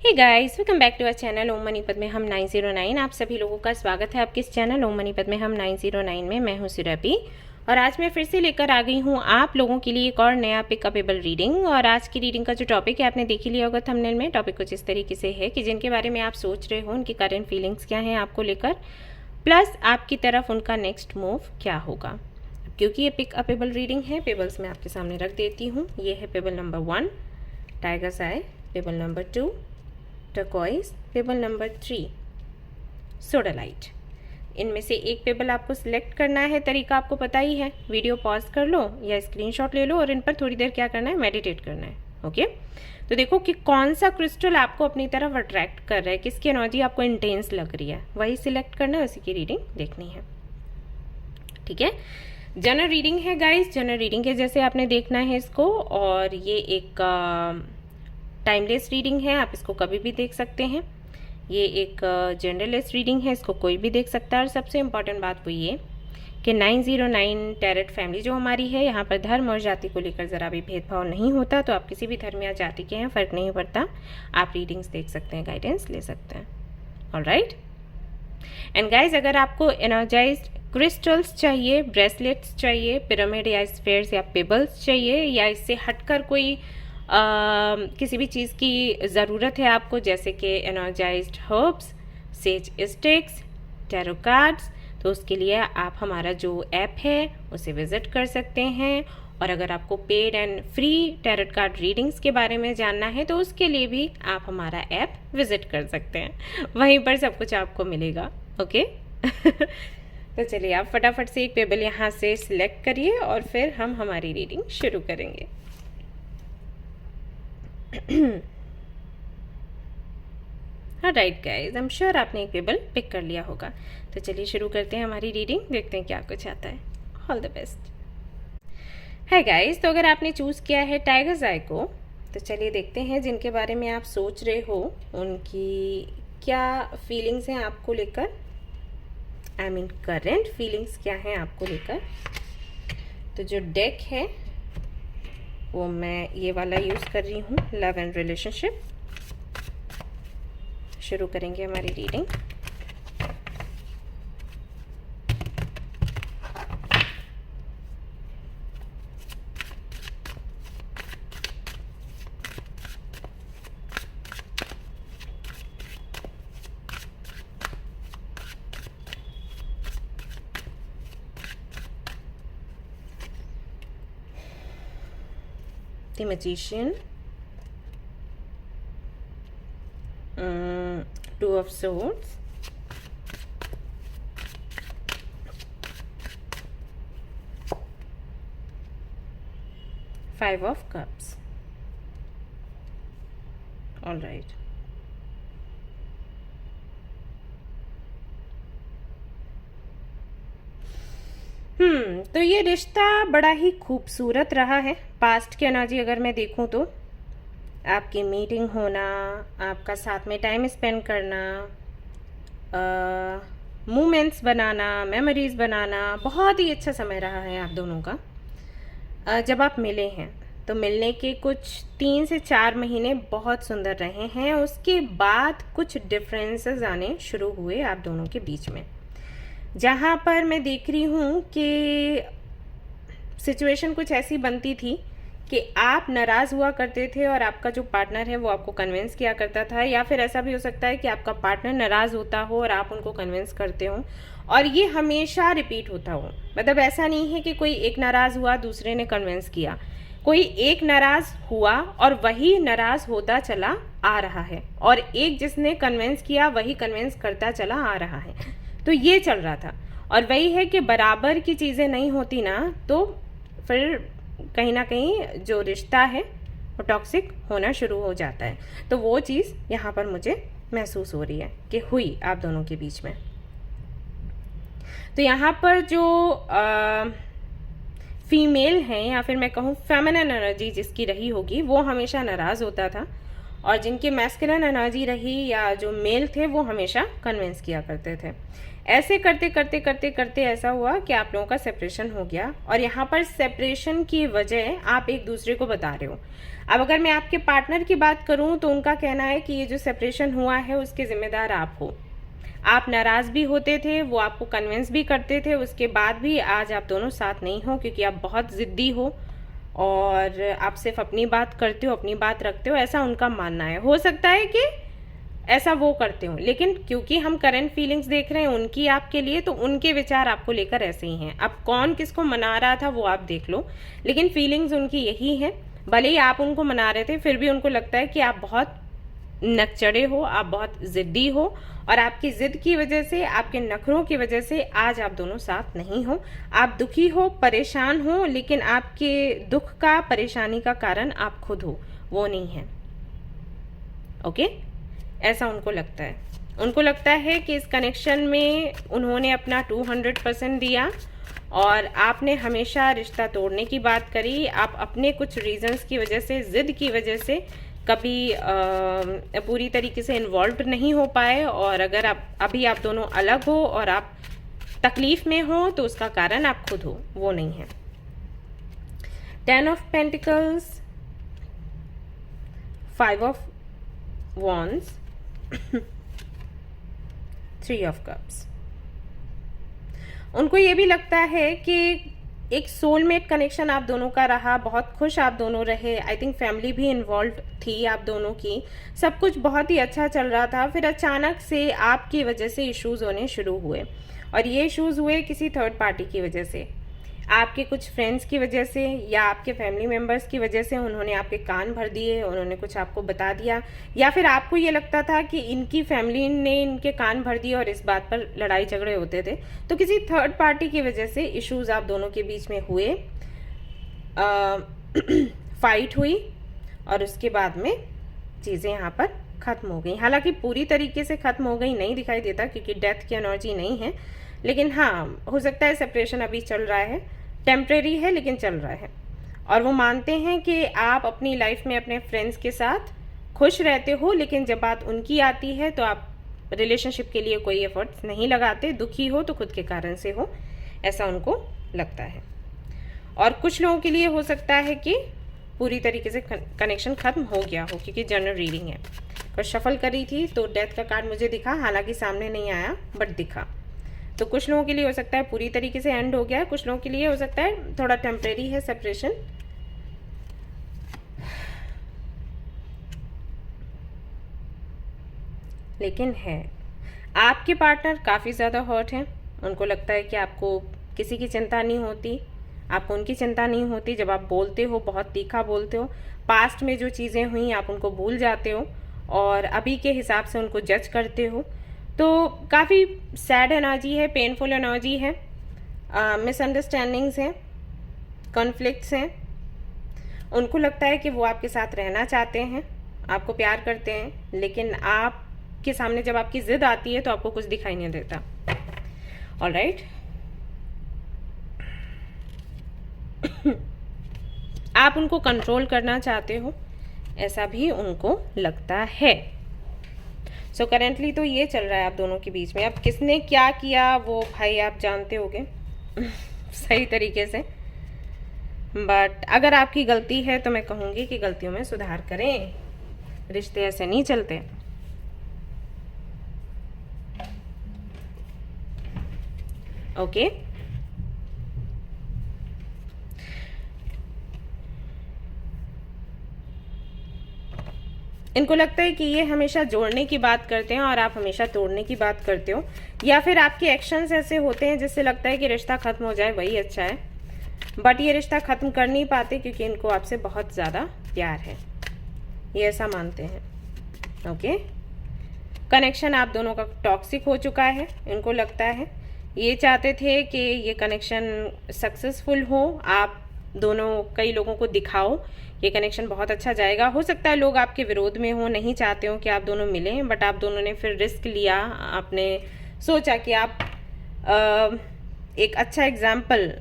Hey guys, welcome back to our channel Om मनीपत में हम 909। आप सभी लोगों का स्वागत है आपके इस चैनल ओम मनीपत में हम 909 में। मैं हूं सुरभि और आज मैं फिर से लेकर आ गई हूं आप लोगों के लिए एक और नया पिकअपेबल रीडिंग। और आज की रीडिंग का जो टॉपिक है आपने देख ही लिया होगा थंबनेल में। टॉपिक कुछ इस तरीके से है कि जिनके बारे में आप सोच रहे हो उनकी करंट फीलिंग्स क्या हैं आपको लेकर, प्लस आपकी तरफ उनका नेक्स्ट मूव क्या होगा। क्योंकि ये पिकअपेबल रीडिंग है, पेबल्स मैं आपके सामने रख देती हूँ। ये है pebble number 1 tiger's, pebble number 2 turquoise, pebble number 3 sodalite. इनमें से एक पेबल आपको सिलेक्ट करना है। तरीका आपको पता ही है, वीडियो पॉज कर लो या स्क्रीनशॉट ले लो और इन पर थोड़ी देर क्या करना है, मेडिटेट करना है। ओके, तो देखो कि कौन सा क्रिस्टल आपको अपनी तरफ अट्रैक्ट कर रहा है, किसकी एनर्जी आपको इंटेंस लग रही है, वही सिलेक्ट करना है, उसी की रीडिंग देखनी है। ठीक है, जनरल रीडिंग है गाइस, जनरल रीडिंग के जैसे आपने देखना है इसको। और ये एक टाइमलेस रीडिंग है, आप इसको कभी भी देख सकते हैं। ये एक जनरलेस रीडिंग है, इसको कोई भी देख सकता है। और सबसे इम्पॉर्टेंट बात वो ये कि 909 टैरेट फैमिली जो हमारी है, यहाँ पर धर्म और जाति को लेकर ज़रा भी भेदभाव नहीं होता। तो आप किसी भी धर्म या जाति के हैं, फ़र्क नहीं पड़ता, आप रीडिंग्स देख सकते हैं, गाइडेंस ले सकते हैं। ऑलराइट एंड गाइज, अगर आपको एनर्जाइज्ड क्रिस्टल्स चाहिए, ब्रेसलेट्स चाहिए, पिरामिड या स्फेयर्स या पेबल्स चाहिए, या इससे हटकर कोई किसी भी चीज़ की ज़रूरत है आपको, जैसे कि energised herbs, says sticks, tarot cards, तो उसके लिए आप हमारा जो ऐप है उसे विज़िट कर सकते हैं। और अगर आपको paid and free tarot card readings के बारे में जानना है तो उसके लिए भी आप हमारा ऐप विज़िट कर सकते हैं, वहीं पर सब कुछ आपको मिलेगा। ओके तो चलिए आप फटाफट से एक पेबल यहाँ से सिलेक्ट करिए और फिर हम हमारी रीडिंग शुरू करेंगे। Right guys, I am sure आपने एक पेबल पिक कर लिया होगा। तो चलिए शुरू करते हैं हमारी रीडिंग, देखते हैं क्या कुछ आता है। All the best. है गाइज, तो अगर आपने चूज़ किया है टाइगर्स आई को, तो चलिए देखते हैं जिनके बारे में आप सोच रहे हो उनकी क्या फीलिंग्स हैं आपको लेकर। आई मीन करेंट फीलिंग्स क्या हैं आपको लेकर। तो जो डेक है वो मैं ये वाला यूज़ कर रही हूँ, लव एंड रिलेशनशिप। शुरू करेंगे हमारी reading. The Magician, Two of Swords, Five of Cups. All right. तो ये रिश्ता बड़ा ही खूबसूरत रहा है। पास्ट की एनर्जी अगर मैं देखूं तो आपकी मीटिंग होना, आपका साथ में टाइम स्पेंड करना, मोमेंट्स बनाना, मेमोरीज बनाना, बहुत ही अच्छा समय रहा है आप दोनों का। जब आप मिले हैं तो मिलने के कुछ 3 से 4 महीने बहुत सुंदर रहे हैं। उसके बाद कुछ डिफरेंसेस आने शुरू हुए आप दोनों के बीच में, जहाँ पर मैं देख रही हूँ कि सिचुएशन कुछ ऐसी बनती थी कि आप नाराज़ हुआ करते थे और आपका जो पार्टनर है वो आपको कन्विंस किया करता था, या फिर ऐसा भी हो सकता है कि आपका पार्टनर नाराज़ होता हो और आप उनको कन्विंस करते हो, और ये हमेशा रिपीट होता हो। मतलब ऐसा नहीं है कि कोई एक नाराज़ हुआ दूसरे ने कन्विंस किया, कोई एक नाराज़ हुआ और वही नाराज़ होता चला आ रहा है, और एक जिसने कन्विंस किया वही कन्विंस करता चला आ रहा है। तो ये चल रहा था। और वही है कि बराबर की चीज़ें नहीं होती ना, तो फिर कहीं ना कहीं जो रिश्ता है वो टॉक्सिक होना शुरू हो जाता है। तो वो चीज़ यहाँ पर मुझे महसूस हो रही है कि हुई आप दोनों के बीच में। तो यहाँ पर जो फीमेल हैं, या फिर मैं कहूँ फेमिनिन एनर्जी जिसकी रही होगी, वो हमेशा नाराज़ होता था और जिनकी मैस्कुलिन एनर्जी रही या जो मेल थे वो हमेशा कन्विंस किया करते थे। ऐसे करते करते करते करते ऐसा हुआ कि आप लोगों का सेपरेशन हो गया, और यहाँ पर सेपरेशन की वजह आप एक दूसरे को बता रहे हो। अब अगर मैं आपके पार्टनर की बात करूँ तो उनका कहना है कि ये जो सेपरेशन हुआ है उसके जिम्मेदार आप हो। आप नाराज़ भी होते थे, वो आपको कन्विंस भी करते थे, उसके बाद भी आज आप दोनों साथ नहीं हो क्योंकि आप बहुत ज़िद्दी हो और आप सिर्फ अपनी बात करते हो, अपनी बात रखते हो, ऐसा उनका मानना है। हो सकता है कि ऐसा वो करते हो, लेकिन क्योंकि हम करंट फीलिंग्स देख रहे हैं उनकी आपके लिए, तो उनके विचार आपको लेकर ऐसे ही हैं। अब कौन किसको मना रहा था वो आप देख लो, लेकिन फीलिंग्स उनकी यही है। भले ही आप उनको मना रहे थे, फिर भी उनको लगता है कि आप बहुत नकचढ़े हो, आप बहुत ज़िद्दी हो, और आपकी ज़िद की वजह से, आपके नखरों की वजह से आज आप दोनों साथ नहीं हो। आप दुखी हो, परेशान हो, लेकिन आपके दुख का, परेशानी का कारण आप खुद हो, वो नहीं है। ओके, ऐसा उनको लगता है। उनको लगता है कि इस कनेक्शन में उन्होंने अपना 200% दिया और आपने हमेशा रिश्ता तोड़ने की बात करी। आप अपने कुछ रीजंस की वजह से, ज़िद की वजह से कभी पूरी तरीके से इन्वॉल्व नहीं हो पाए, और अगर अभी आप दोनों अलग हो और आप तकलीफ में हो तो उसका कारण आप खुद हो, वो नहीं है। 10 of pentacles, 5 of wands, 3 of cups. उनको ये भी लगता है कि एक सोलमेट कनेक्शन आप दोनों का रहा, बहुत खुश आप दोनों रहे। आई थिंक फैमिली भी इन्वॉल्व थी आप दोनों की, सब कुछ बहुत ही अच्छा चल रहा था। फिर अचानक से आपकी वजह से इश्यूज़ होने शुरू हुए, और ये इश्यूज़ हुए किसी थर्ड पार्टी की वजह से, आपके कुछ फ्रेंड्स की वजह से या आपके फैमिली मेम्बर्स की वजह से। उन्होंने आपके कान भर दिए, उन्होंने कुछ आपको बता दिया, या फिर आपको ये लगता था कि इनकी फैमिली ने इनके कान भर दिए और इस बात पर लड़ाई झगड़े होते थे। तो किसी थर्ड पार्टी की वजह से इश्यूज़ आप दोनों के बीच में हुए, फाइट हुई, और उसके बाद में चीज़ें यहाँ पर ख़त्म हो गई। हालांकि पूरी तरीके से ख़त्म हो गई नहीं दिखाई देता क्योंकि डेथ की एनर्जी नहीं है, लेकिन हाँ, हो सकता है सेपरेशन अभी चल रहा है, टेम्परेरी है लेकिन चल रहा है। और वो मानते हैं कि आप अपनी लाइफ में अपने फ्रेंड्स के साथ खुश रहते हो, लेकिन जब बात उनकी आती है तो आप रिलेशनशिप के लिए कोई एफर्ट्स नहीं लगाते। दुखी हो तो खुद के कारण से हो, ऐसा उनको लगता है। और कुछ लोगों के लिए हो सकता है कि पूरी तरीके से कनेक्शन ख़त्म हो गया हो, क्योंकि जनरल रीडिंग है। पर शफल करी थी तो डेथ का कार्ड मुझे दिखा, हालांकि सामने नहीं आया बट दिखा। तो कुछ लोगों के लिए हो सकता है पूरी तरीके से एंड हो गया है, कुछ लोगों के लिए हो सकता है थोड़ा टेम्परेरी है सेपरेशन। लेकिन है, आपके पार्टनर काफ़ी ज़्यादा हर्ट हैं। उनको लगता है कि आपको किसी की चिंता नहीं होती, आपको उनकी चिंता नहीं होती। जब आप बोलते हो बहुत तीखा बोलते हो, पास्ट में जो चीज़ें हुई आप उनको भूल जाते हो और अभी के हिसाब से उनको जज करते हो। तो काफ़ी सैड एनर्जी है, पेनफुल एनर्जी है, मिसअंडरस्टैंडिंग्स हैं, कॉन्फ्लिक्ट्स हैं। उनको लगता है कि वो आपके साथ रहना चाहते हैं, आपको प्यार करते हैं, लेकिन आपके सामने जब आपकी ज़िद आती है तो आपको कुछ दिखाई नहीं देता। ऑलराइट, आप उनको कंट्रोल करना चाहते हो, ऐसा भी उनको लगता है। सो करेंटली तो ये चल रहा है आप दोनों के बीच में। अब किसने क्या किया वो भाई आप जानते होगे सही तरीके से, बट अगर आपकी गलती है तो मैं कहूँगी कि गलतियों में सुधार करें, रिश्ते ऐसे नहीं चलते। ओके, इनको लगता है कि ये हमेशा जोड़ने की बात करते हैं और आप हमेशा तोड़ने की बात करते हो, या फिर आपके एक्शंस ऐसे होते हैं जिससे लगता है कि रिश्ता ख़त्म हो जाए वही अच्छा है, बट ये रिश्ता ख़त्म कर नहीं पाते क्योंकि इनको आपसे बहुत ज़्यादा प्यार है, ये ऐसा मानते हैं। ओके, कनेक्शन आप दोनों का टॉक्सिक हो चुका है। इनको लगता है, ये चाहते थे कि ये कनेक्शन सक्सेसफुल हो, आप दोनों कई लोगों को दिखाओ ये कनेक्शन बहुत अच्छा जाएगा। हो सकता है लोग आपके विरोध में हो, नहीं चाहते हो कि आप दोनों मिलें, बट आप दोनों ने फिर रिस्क लिया। आपने सोचा कि आप एक अच्छा एग्जाम्पल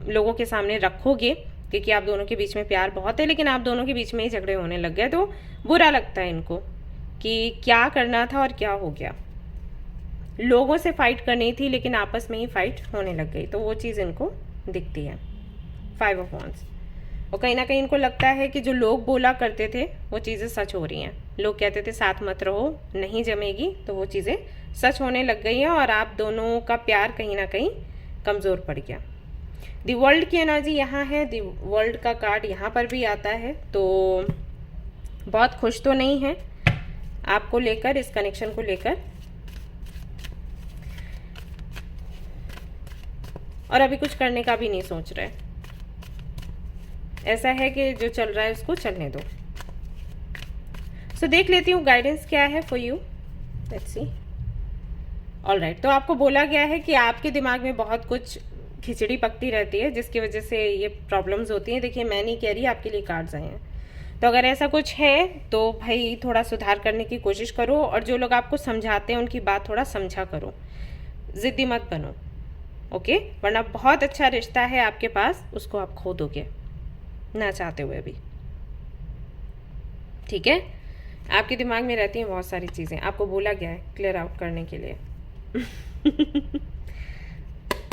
लोगों के सामने रखोगे, क्योंकि आप दोनों के बीच में प्यार बहुत है, लेकिन आप दोनों के बीच में ही झगड़े होने लग गए, तो बुरा लगता है इनको कि क्या करना था और क्या हो गया। लोगों से फाइट करनी थी लेकिन आपस में ही फाइट होने लग गई, तो वो चीज़ इनको दिखती है। 5 ऑफ वांड्स। और कहीं ना कहीं इनको लगता है कि जो लोग बोला करते थे वो चीज़ें सच हो रही हैं। लोग कहते थे साथ मत रहो, नहीं जमेगी, तो वो चीज़ें सच होने लग गई हैं और आप दोनों का प्यार कहीं ना कहीं कमज़ोर पड़ गया। दी वर्ल्ड की एनर्जी यहाँ है, दी वर्ल्ड का कार्ड यहाँ पर भी आता है, तो बहुत खुश तो नहीं है आपको लेकर, इस कनेक्शन को लेकर, और अभी कुछ करने का भी नहीं सोच रहे। ऐसा है कि जो चल रहा है उसको चलने दो। सो देख लेती हूँ गाइडेंस क्या है for you. Let's see. Alright, तो आपको बोला गया है कि आपके दिमाग में बहुत कुछ खिचड़ी पकती रहती है जिसकी वजह से ये प्रॉब्लम्स होती हैं। देखिए, मैं नहीं कह रही, आपके लिए कार्ड्स आए हैं। तो अगर ऐसा कुछ है तो भाई थोड़ा सुधार करने की कोशिश करो, और जो लोग आपको समझाते हैं उनकी बात थोड़ा समझा करो, ज़िद्दी मत बनो, ओके? वरना बहुत अच्छा रिश्ता है आपके पास, उसको आप खो दोगे ना चाहते हुए भी, ठीक है? आपके दिमाग में रहती हैं बहुत सारी चीज़ें, आपको बोला गया है क्लियर आउट करने के लिए।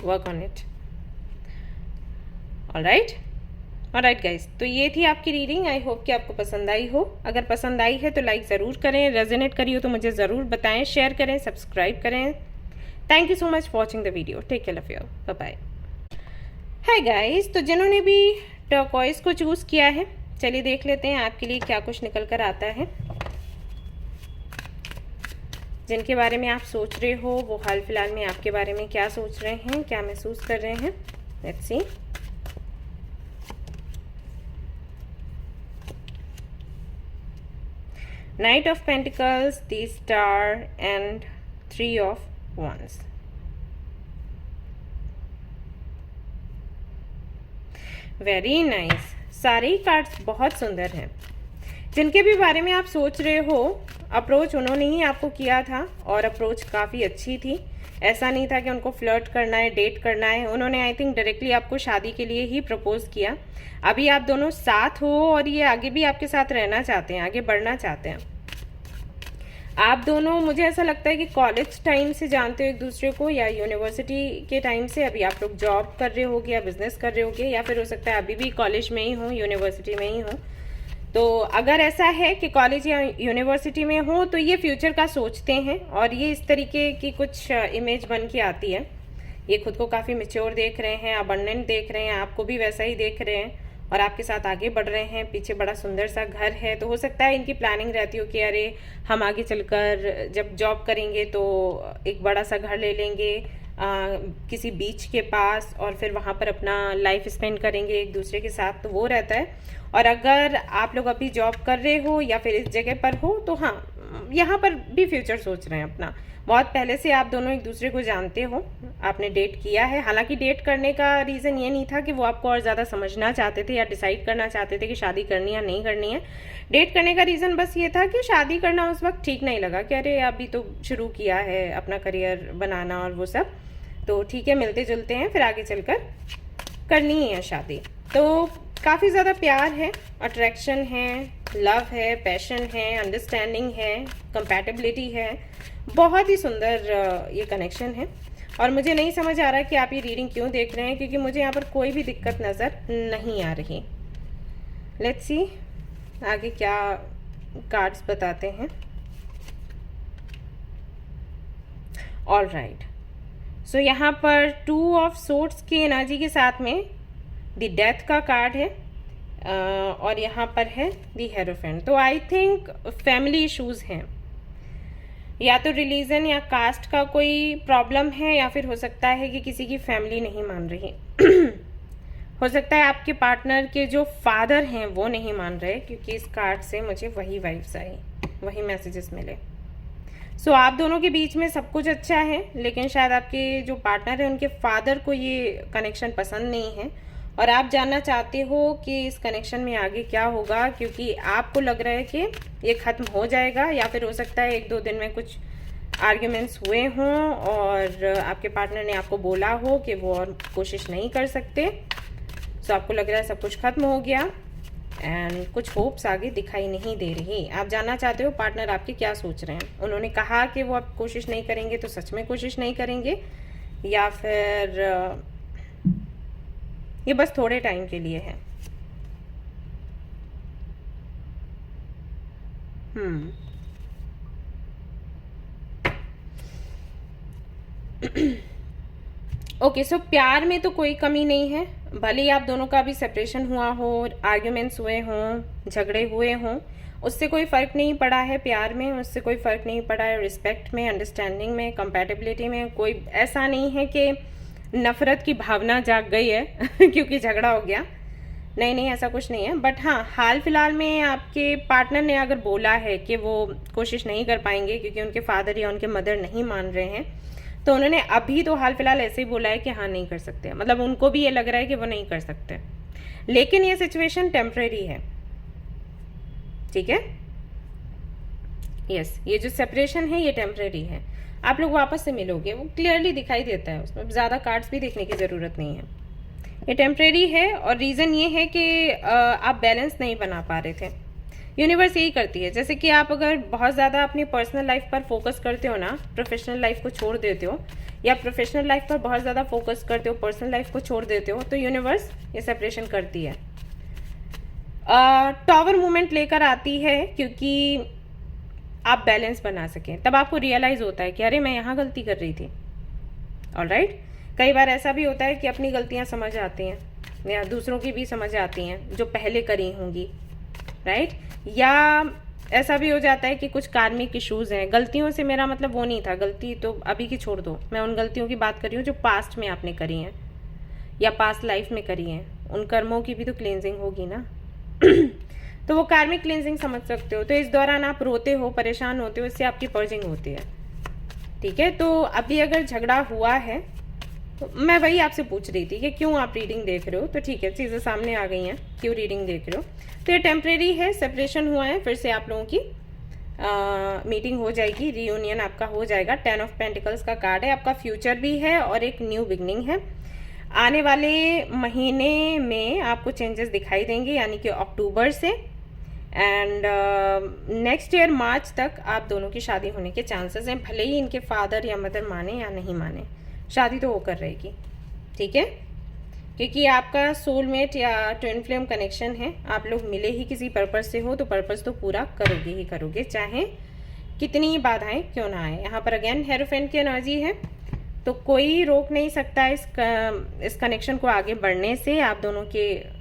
Work on it. Alright guys, तो ये थी आपकी रीडिंग। आई होप कि आपको पसंद आई हो। अगर पसंद आई है तो लाइक ज़रूर करें, रेजोनेट करी हो तो मुझे ज़रूर बताएं, शेयर करें, सब्सक्राइब करें। Thank you so much for watching the video. Take care of your, bye bye. Hi guys, तो जिन्होंने भी टर्कोइज को चूज़ किया है, चलिए देख लेते हैं आपके लिए क्या कुछ निकल कर आता है। जिनके बारे में आप सोच रहे हो वो हाल फिलहाल में आपके बारे में क्या सोच रहे हैं, क्या महसूस कर रहे हैं। Let's see. Night of pentacles, the star and 3 of wands। Very nice. सारे ही कार्ड्स बहुत सुंदर हैं। जिनके भी बारे में आप सोच रहे हो, अप्रोच उन्होंने ही आपको किया था और अप्रोच काफ़ी अच्छी थी। ऐसा नहीं था कि उनको फ्लर्ट करना है, डेट करना है। उन्होंने आई थिंक डायरेक्टली आपको शादी के लिए ही प्रपोज किया। अभी आप दोनों साथ हो और ये आगे भी आपके साथ रहना चाहते हैं, आगे बढ़ना चाहते हैं। आप दोनों, मुझे ऐसा लगता है कि कॉलेज टाइम से जानते हो एक दूसरे को, या यूनिवर्सिटी के टाइम से। अभी आप लोग जॉब कर रहे होगे या बिजनेस कर रहे होगे, या फिर हो सकता है अभी भी कॉलेज में ही हो, यूनिवर्सिटी में ही हो। तो अगर ऐसा है कि कॉलेज या यूनिवर्सिटी में हो तो ये फ्यूचर का सोचते हैं और ये इस तरीके की कुछ इमेज बन के आती है। ये खुद को काफ़ी मैच्योर देख रहे हैं, अबंडेंट देख रहे हैं, आपको भी वैसा ही देख रहे हैं और आपके साथ आगे बढ़ रहे हैं। पीछे बड़ा सुंदर सा घर है, तो हो सकता है इनकी प्लानिंग रहती हो कि अरे हम आगे चलकर जब जॉब करेंगे तो एक बड़ा सा घर ले लेंगे किसी बीच के पास और फिर वहाँ पर अपना लाइफ स्पेंड करेंगे एक दूसरे के साथ, तो वो रहता है। और अगर आप लोग अभी जॉब कर रहे हो या फिर इस जगह पर हो तो हाँ, यहाँ पर भी फ्यूचर सोच रहे हैं अपना। बहुत पहले से आप दोनों एक दूसरे को जानते हो, आपने डेट किया है। हालांकि डेट करने का रीज़न ये नहीं था कि वो आपको और ज़्यादा समझना चाहते थे या डिसाइड करना चाहते थे कि शादी करनी या नहीं करनी है। डेट करने का रीज़न बस ये था कि शादी करना उस वक्त ठीक नहीं लगा कि अरे अभी तो शुरू किया है अपना करियर बनाना और वो सब, तो ठीक है मिलते जुलते हैं, फिर आगे चलकर करनी ही है शादी। तो काफ़ी ज़्यादा प्यार है, अट्रैक्शन है, लव है, पैशन है, अंडरस्टैंडिंग है, कंपैटिबिलिटी है। बहुत ही सुंदर ये कनेक्शन है और मुझे नहीं समझ आ रहा कि आप ये रीडिंग क्यों देख रहे हैं, क्योंकि मुझे यहाँ पर कोई भी दिक्कत नज़र नहीं आ रही। लेट्स सी आगे क्या कार्ड्स बताते हैं। ऑलराइट, सो यहाँ पर 2 ऑफ सोर्ड्स की एनर्जी के साथ में द डेथ का कार्ड है और यहाँ पर है द हेरोफेंट। तो आई थिंक फैमिली इश्यूज हैं, या तो रिलीजन या कास्ट का कोई प्रॉब्लम है, या फिर हो सकता है कि किसी की फैमिली नहीं मान रही। हो सकता है आपके पार्टनर के जो फादर हैं वो नहीं मान रहे, क्योंकि इस कार्ड से मुझे वही वाइब्स आई, वही मैसेजेस मिले। सो आप दोनों के बीच में सब कुछ अच्छा है, लेकिन शायद आपके जो पार्टनर है उनके फादर को ये कनेक्शन पसंद नहीं है और आप जानना चाहते हो कि इस कनेक्शन में आगे क्या होगा, क्योंकि आपको लग रहा है कि ये ख़त्म हो जाएगा, या फिर हो सकता है 1-2 दिन में कुछ आर्ग्यूमेंट्स हुए हों और आपके पार्टनर ने आपको बोला हो कि वो और कोशिश नहीं कर सकते। सो आपको लग रहा है सब कुछ खत्म हो गया एंड कुछ होप्स आगे दिखाई नहीं दे रही। आप जानना चाहते हो पार्टनर आपके क्या सोच रहे हैं। उन्होंने कहा कि वो आप कोशिश नहीं करेंगे तो सच में कोशिश नहीं करेंगे, या फिर ये बस थोड़े टाइम के लिए है। ओके, सो प्यार में तो कोई कमी नहीं है। भले ही आप दोनों का भी सेपरेशन हुआ हो, आर्ग्यूमेंट्स हुए हों, झगड़े हुए हों, उससे कोई फ़र्क नहीं पड़ा है प्यार में, उससे कोई फ़र्क नहीं पड़ा है रिस्पेक्ट में, अंडरस्टैंडिंग में, कंपैटिबिलिटी में। कोई ऐसा नहीं है कि नफ़रत की भावना जाग गई है क्योंकि झगड़ा हो गया। नहीं नहीं, ऐसा कुछ नहीं है। बट हाँ, हाल फिलहाल में आपके पार्टनर ने अगर बोला है कि वो कोशिश नहीं कर पाएंगे क्योंकि उनके फादर या उनके मदर नहीं मान रहे हैं, तो उन्होंने अभी तो हाल फिलहाल ऐसे ही बोला है कि हाँ नहीं कर सकते। मतलब उनको भी ये लग रहा है कि वो नहीं कर सकते, लेकिन ये सिचुएशन टेम्परेरी है। ठीक है, यस, ये जो सेपरेशन है ये टेम्परेरी है। आप लोग वापस से मिलोगे, वो क्लियरली दिखाई देता है, उसमें ज़्यादा कार्ड्स भी देखने की ज़रूरत नहीं है। ये टेम्परेरी है और रीज़न ये है कि आप बैलेंस नहीं बना पा रहे थे। यूनिवर्स यही करती है, जैसे कि आप अगर बहुत ज़्यादा अपनी पर्सनल लाइफ पर फोकस करते हो ना, प्रोफेशनल लाइफ को छोड़ देते हो, या प्रोफेशनल लाइफ पर बहुत ज़्यादा फोकस करते हो, पर्सनल लाइफ को छोड़ देते हो, तो यूनिवर्स ये सेपरेशन करती है। टॉवर मूवमेंट लेकर आती है क्योंकि आप बैलेंस बना सकें। तब आपको रियलाइज़ होता है कि अरे मैं यहाँ गलती कर रही थी। ऑलराइट, कई बार ऐसा भी होता है कि अपनी गलतियाँ समझ आती हैं या दूसरों की भी समझ आती हैं जो पहले करी होंगी, राइट। या ऐसा भी हो जाता है कि कुछ कार्मिक इश्यूज हैं। गलतियों से मेरा मतलब वो नहीं था, गलती तो अभी की छोड़ दो, मैं उन गलतियों की बात कर रही हूँ जो पास्ट में आपने करी हैं या पास्ट लाइफ में करी हैं। उन कर्मों की भी तो क्लींजिंग होगी ना तो वो कार्मिक क्लींजिंग समझ सकते हो। तो इस दौरान आप रोते हो, परेशान होते हो, इससे आपकी पर्जिंग होती है। ठीक है, तो अभी अगर झगड़ा हुआ है तो मैं वही आपसे पूछ रही थी कि क्यों आप रीडिंग देख रहे हो। तो ठीक है, चीज़ें सामने आ गई हैं, क्यों रीडिंग देख रहे हो। तो ये टेम्परेरी है, सेपरेशन हुआ है, फिर से आप लोगों की मीटिंग हो जाएगी, रीयूनियन आपका हो जाएगा। 10 ऑफ पेंटिकल्स का कार्ड है, आपका फ्यूचर भी है और एक न्यू बिगनिंग है। आने वाले महीने में आपको चेंजेस दिखाई देंगे, यानी कि अक्टूबर से, एंड नेक्स्ट ईयर मार्च तक आप दोनों की शादी होने के चांसेस हैं। भले ही इनके फादर या मदर माने या नहीं माने, शादी तो होकर रहेगी। ठीक है, क्योंकि आपका सोलमेट या ट्विन फ्लेम कनेक्शन है। आप लोग मिले ही किसी पर्पस से हो तो पर्पस तो पूरा करोगे ही करोगे, चाहे कितनी ही बाधाएं क्यों ना आए। यहाँ पर अगेन हेरोफेंट की एनर्जी है, तो कोई रोक नहीं सकता इस कनेक्शन को आगे बढ़ने से, आप दोनों के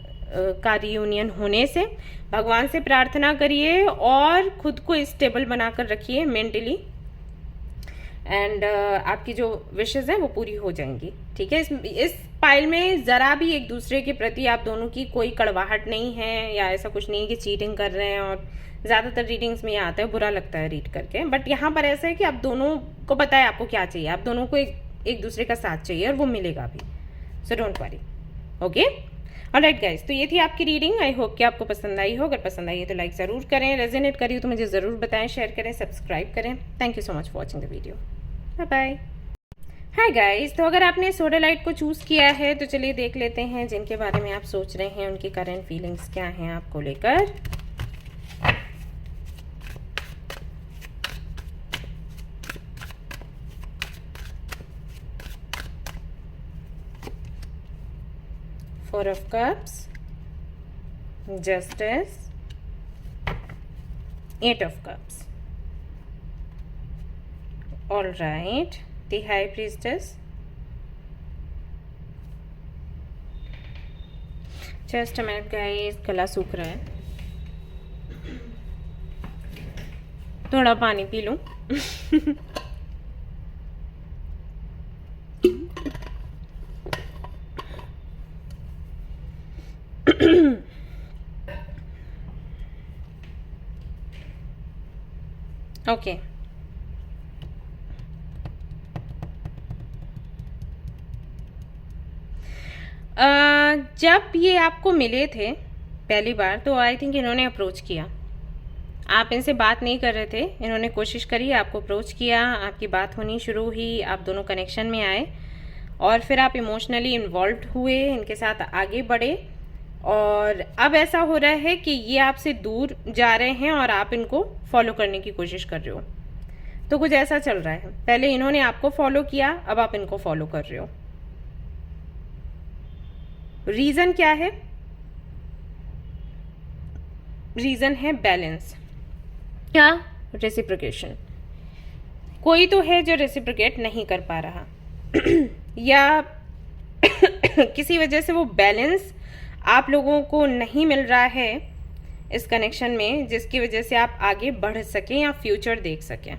का रियूनियन होने से। भगवान से प्रार्थना करिए और खुद को स्टेबल बनाकर रखिए मेंटली, एंड आपकी जो विशेस हैं वो पूरी हो जाएंगी। ठीक है, इस पाइल में ज़रा भी एक दूसरे के प्रति आप दोनों की कोई कड़वाहट नहीं है, या ऐसा कुछ नहीं कि चीटिंग कर रहे हैं। और ज़्यादातर रीडिंग्स में ये आता है, बुरा लगता है रीड करके, बट यहाँ पर ऐसा है कि आप दोनों को पता है आपको क्या चाहिए, आप दोनों को एक दूसरे का साथ चाहिए और वो मिलेगा भी। So don't worry, okay. Alright guys, तो ये थी आपकी रीडिंग। आई होप कि आपको पसंद आई हो। अगर पसंद आई है तो लाइक ज़रूर करें, रेजोनेट करी हो तो मुझे ज़रूर बताएं, शेयर करें, सब्सक्राइब करें। Thank you so much for watching the video, bye bye. Hi guys, तो अगर आपने सोडेलाइट को चूज़ किया है तो चलिए देख लेते हैं जिनके बारे में आप सोच रहे हैं, उनकी करंट फीलिंग्स क्या हैं आपको लेकर। Four of Cups, Justice, Eight of Cups. All right, the High Priestess. Just a minute guys, गला सूख रहा है, थोड़ा पानी पी लूं। ओके, जब ये आपको मिले थे पहली बार तो आई थिंक इन्होंने अप्रोच किया, आप इनसे बात नहीं कर रहे थे, इन्होंने कोशिश करी, आपको अप्रोच किया, आपकी बात होनी शुरू हुई, आप दोनों कनेक्शन में आए और फिर आप इमोशनली इन्वॉल्व हुए, इनके साथ आगे बढ़े और अब ऐसा हो रहा है कि ये आपसे दूर जा रहे हैं और आप इनको फॉलो करने की कोशिश कर रहे हो। तो कुछ ऐसा चल रहा है, पहले इन्होंने आपको फॉलो किया, अब आप इनको फॉलो कर रहे हो। रीजन क्या है? रीजन है बैलेंस या रेसिप्रोकेशन। कोई तो है जो रेसिप्रोकेट नहीं कर पा रहा या किसी वजह से वो बैलेंस आप लोगों को नहीं मिल रहा है इस कनेक्शन में, जिसकी वजह से आप आगे बढ़ सकें या फ्यूचर देख सकें।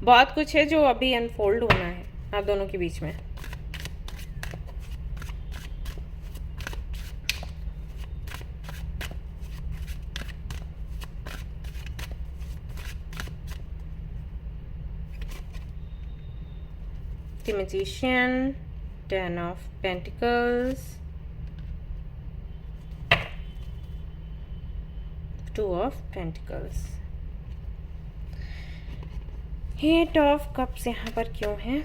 बहुत कुछ है जो अभी अनफोल्ड होना है आप दोनों के बीच में। The Magician, Ten of Pentacles, Two of Pentacles, Eight of Cups यहाँ पर क्यों है?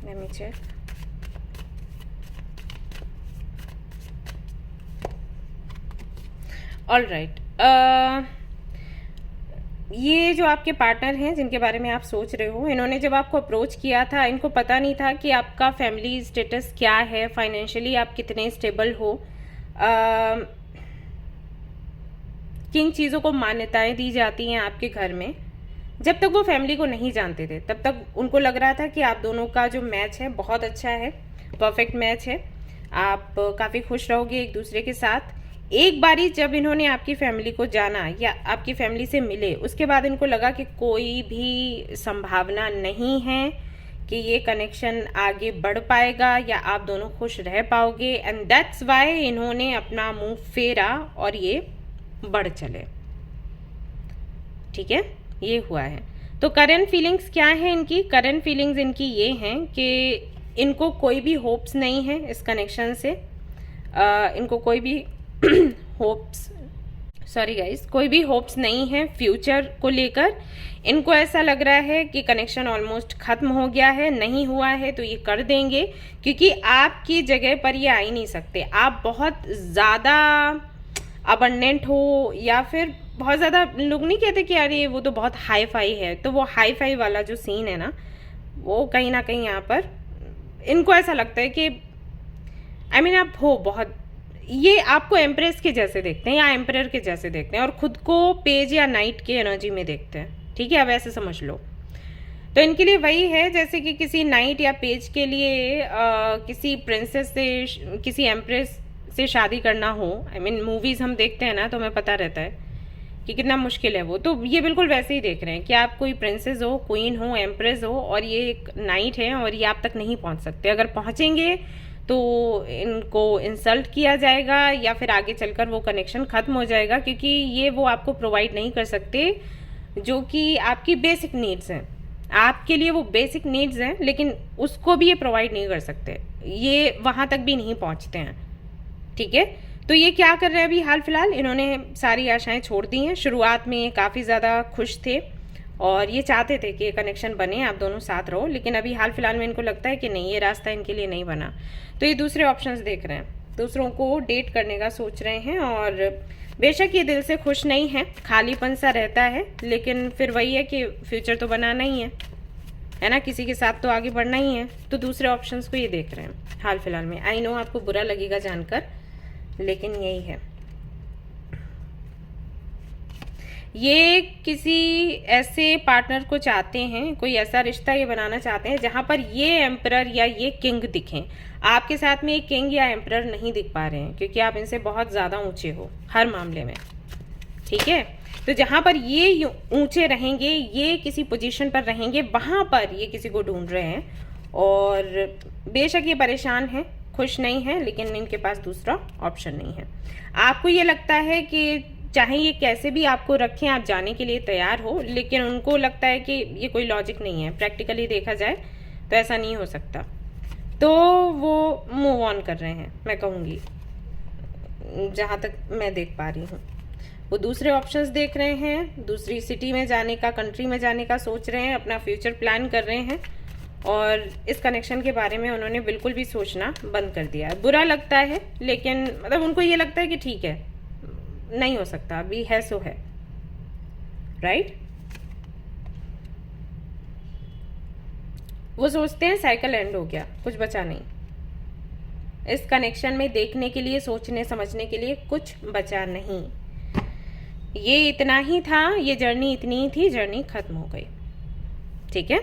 Let me check. All right. ये जो आपके पार्टनर हैं जिनके बारे में आप सोच रहे हो, इन्होंने जब आपको अप्रोच किया था, इनको पता नहीं था कि आपका फैमिली स्टेटस क्या है, फाइनेंशियली आप कितने स्टेबल हो, किन चीज़ों को मान्यताएं दी जाती हैं आपके घर में। जब तक वो फैमिली को नहीं जानते थे तब तक उनको लग रहा था कि आप दोनों का जो मैच है बहुत अच्छा है, परफेक्ट मैच है, आप काफ़ी खुश रहोगे एक दूसरे के साथ। एक बारी जब इन्होंने आपकी फैमिली को जाना या आपकी फैमिली से मिले, उसके बाद इनको लगा कि कोई भी संभावना नहीं है कि ये कनेक्शन आगे बढ़ पाएगा या आप दोनों खुश रह पाओगे, एंड दैट्स वाई इन्होंने अपना मुंह फेरा और ये बढ़ चले। ठीक है, ये हुआ है। तो करंट फीलिंग्स क्या है इनकी? करंट फीलिंग्स इनकी ये हैं कि इनको कोई भी होप्स नहीं है इस कनेक्शन से। इनको कोई भी कोई भी होप्स नहीं है फ्यूचर को लेकर। इनको ऐसा लग रहा है कि कनेक्शन ऑलमोस्ट खत्म हो गया है, नहीं हुआ है तो ये कर देंगे, क्योंकि आपकी जगह पर ये आ ही नहीं सकते। आप बहुत ज़्यादा अबंडेंट हो, या फिर बहुत ज़्यादा, लोग नहीं कहते कि यार ये वो तो बहुत हाई फाई है, तो वो हाई फाई वाला जो सीन है ना, वो कहीं ना कहीं यहाँ पर इनको ऐसा लगता है कि आप हो बहुत, ये आपको एम्प्रेस के जैसे देखते हैं या एम्परर के जैसे देखते हैं और खुद को पेज या नाइट के एनर्जी में देखते हैं। ठीक है, अब ऐसे समझ लो। तो इनके लिए वही है जैसे कि किसी नाइट या पेज के लिए किसी प्रिंसेस से, किसी एम्प्रेस से शादी करना हो। मूवीज़ हम देखते हैं ना, तो हमें पता रहता है कि कितना मुश्किल है वो। तो ये बिल्कुल वैसे ही देख रहे हैं कि आप कोई प्रिंसेस हो, क्वीन हो, एम्प्रेस हो, और ये एक नाइट है और ये आप तक नहीं पहुंच सकते। अगर पहुंचेंगे तो इनको इंसल्ट किया जाएगा या फिर आगे चलकर वो कनेक्शन ख़त्म हो जाएगा, क्योंकि ये वो आपको प्रोवाइड नहीं कर सकते जो कि आपकी बेसिक नीड्स हैं। आपके लिए वो बेसिक नीड्स हैं, लेकिन उसको भी ये प्रोवाइड नहीं कर सकते, ये वहाँ तक भी नहीं पहुँचते हैं। ठीक है, तो ये क्या कर रहे हैं अभी हाल फिलहाल? इन्होंने सारी आशाएं छोड़ दी हैं। शुरुआत में ये काफ़ी ज़्यादा खुश थे और ये चाहते थे कि ये कनेक्शन बने, आप दोनों साथ रहो, लेकिन अभी हाल फिलहाल में इनको लगता है कि नहीं, ये रास्ता इनके लिए नहीं बना। तो ये दूसरे ऑप्शंस देख रहे हैं, दूसरों को डेट करने का सोच रहे हैं। और बेशक ये दिल से खुश नहीं है, खालीपन सा रहता है, लेकिन फिर वही है कि फ्यूचर तो बनाना ही है ना, किसी के साथ तो आगे बढ़ना ही है। तो दूसरे ऑप्शंस को ये देख रहे हैं हाल फिलहाल में। आई नो आपको बुरा लगेगा जानकर, लेकिन यही है। ये किसी ऐसे पार्टनर को चाहते हैं, कोई ऐसा रिश्ता ये बनाना चाहते हैं जहां पर ये एम्परर या ये किंग दिखें। आपके साथ में एक किंग या एम्परर नहीं दिख पा रहे हैं, क्योंकि आप इनसे बहुत ज़्यादा ऊंचे हो हर मामले में। ठीक है, तो जहां पर ये ऊंचे रहेंगे, ये किसी पोजीशन पर रहेंगे, वहां पर ये किसी को ढूंढ रहे हैं। और बेशक ये परेशान हैं, खुश नहीं है, लेकिन इनके पास दूसरा ऑप्शन नहीं है। आपको ये लगता है कि चाहे ये कैसे भी आपको रखें, आप जाने के लिए तैयार हो, लेकिन उनको लगता है कि ये कोई लॉजिक नहीं है, प्रैक्टिकली देखा जाए तो ऐसा नहीं हो सकता। तो वो मूव ऑन कर रहे हैं, मैं कहूँगी, जहाँ तक मैं देख पा रही हूँ। वो दूसरे ऑप्शंस देख रहे हैं, दूसरी सिटी में जाने का, कंट्री में जाने का सोच रहे हैं, अपना फ्यूचर प्लान कर रहे हैं और इस कनेक्शन के बारे में उन्होंने बिल्कुल भी सोचना बंद कर दिया है। बुरा लगता है, लेकिन मतलब उनको ये लगता है कि ठीक है, नहीं हो सकता, अभी है सो है, राइट। वो सोचते हैं साइकिल एंड हो गया, कुछ बचा नहीं। इस कनेक्शन में देखने के लिए, सोचने समझने के लिए कुछ बचा नहीं। ये इतना ही था, ये जर्नी इतनी ही थी, जर्नी खत्म हो गई, ठीक है।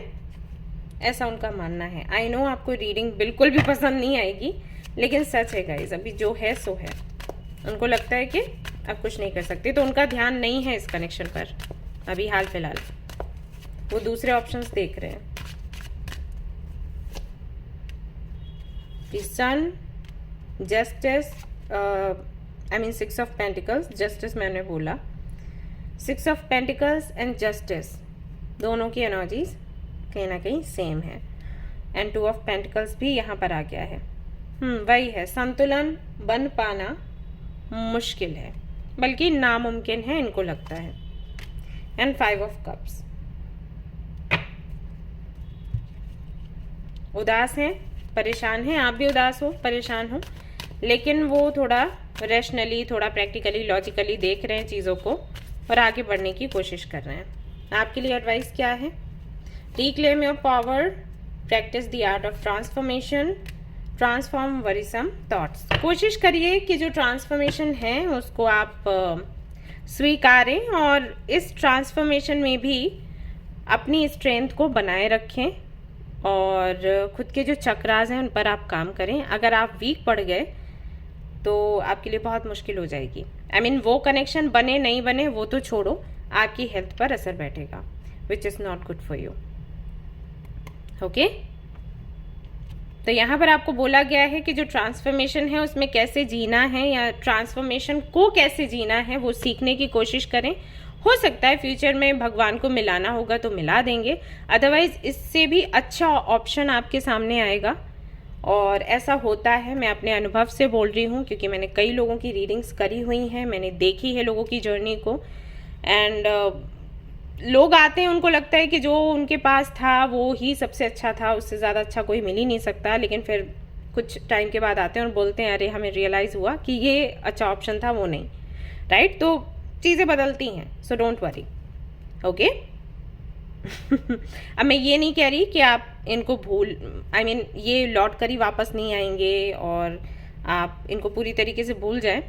ऐसा उनका मानना है। आई नो आपको रीडिंग बिल्कुल भी पसंद नहीं आएगी, लेकिन सच है गाइस, अभी जो है सो है। उनको लगता है कि अब कुछ नहीं कर सकते, तो उनका ध्यान नहीं है इस कनेक्शन पर अभी हाल फिलहाल। वो दूसरे ऑप्शंस देख रहे हैं। Sun, justice, I mean 6 of pentacles, justice मैंने बोला, 6 ऑफ पेंटिकल्स एंड जस्टिस दोनों की एनर्जीज कहीं ना कहीं सेम है। एंड 2 ऑफ पेंटिकल्स भी यहाँ पर आ गया है। वही है, संतुलन बन पाना मुश्किल है, बल्कि नामुमकिन है इनको लगता है। एंड 5 ऑफ कप्स, उदास हैं, परेशान हैं, आप भी उदास हो, परेशान हो, लेकिन वो थोड़ा रैशनली, थोड़ा प्रैक्टिकली, लॉजिकली देख रहे हैं चीज़ों को और आगे बढ़ने की कोशिश कर रहे हैं। आपके लिए एडवाइस क्या है? Reclaim your power, practice the art of transformation, transform worrisome thoughts. कोशिश करिए कि जो ट्रांसफॉर्मेशन है उसको आप स्वीकारें और इस ट्रांसफॉर्मेशन में भी अपनी स्ट्रेंथ को बनाए रखें और खुद के जो चक्रास हैं उन पर आप काम करें। अगर आप वीक पड़ गए तो आपके लिए बहुत मुश्किल हो जाएगी। आई मीन वो कनेक्शन बने नहीं बने वो तो छोड़ो, आपकी हेल्थ पर असर बैठेगा, which is not good for you. Okay, तो यहाँ पर आपको बोला गया है कि जो ट्रांसफॉर्मेशन है उसमें कैसे जीना है या ट्रांसफॉर्मेशन को कैसे जीना है वो सीखने की कोशिश करें। हो सकता है फ्यूचर में भगवान को मिलाना होगा तो मिला देंगे, अदरवाइज इससे भी अच्छा ऑप्शन आपके सामने आएगा। और ऐसा होता है, मैं अपने अनुभव से बोल रही हूँ क्योंकि मैंने कई लोगों की रीडिंग्स करी हुई हैं, मैंने देखी है लोगों की जर्नी को। एंड लोग आते हैं, उनको लगता है कि जो उनके पास था वो ही सबसे अच्छा था, उससे ज़्यादा अच्छा कोई मिल ही नहीं सकता, लेकिन फिर कुछ टाइम के बाद आते हैं और बोलते हैं अरे हमें रियलाइज़ हुआ कि ये अच्छा ऑप्शन था, वो नहीं, राइट। तो चीज़ें बदलती हैं, सो डोंट वरी, ओके। अब मैं ये नहीं कह रही कि आप इनको आई मीन ये लौट कर ही वापस नहीं आएंगे और आप इनको पूरी तरीके से भूल जाएं।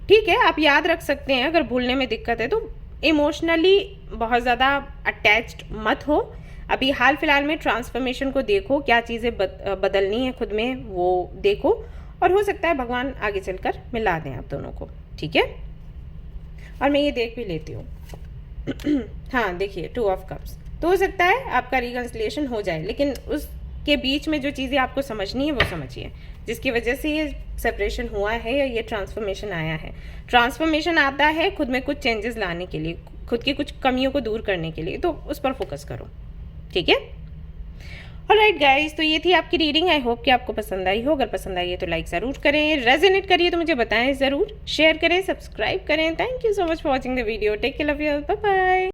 ठीक है, आप याद रख सकते हैं, अगर भूलने में दिक्कत है तो इमोशनली बहुत ज़्यादा अटैच्ड मत हो। अभी हाल फिलहाल में ट्रांसफॉर्मेशन को देखो, क्या चीज़ें बदलनी है खुद में वो देखो, और हो सकता है भगवान आगे चलकर मिला दें आप दोनों को, ठीक है। और मैं ये देख भी लेती हूँ हाँ देखिए, 2 ऑफ कप्स, तो हो सकता है आपका रिकन्सिलिएशन हो जाए, लेकिन उसके बीच में जो चीज़ें आपको समझनी है वो समझिए, जिसकी वजह से ये सेपरेशन हुआ है या ये ट्रांसफॉर्मेशन आया है। ट्रांसफॉर्मेशन आता है खुद में कुछ चेंजेस लाने के लिए, खुद की कुछ कमियों को दूर करने के लिए, तो उस पर फोकस करो, ठीक है। ऑलराइट गाइस, तो ये थी आपकी रीडिंग। आई होप कि आपको पसंद आई हो। अगर पसंद आई है तो लाइक ज़रूर करें, रेजोनेट करिए तो मुझे बताएं ज़रूर, शेयर करें, सब्सक्राइब करें। Thank you so much for watching the video. Take care, love you, bye bye.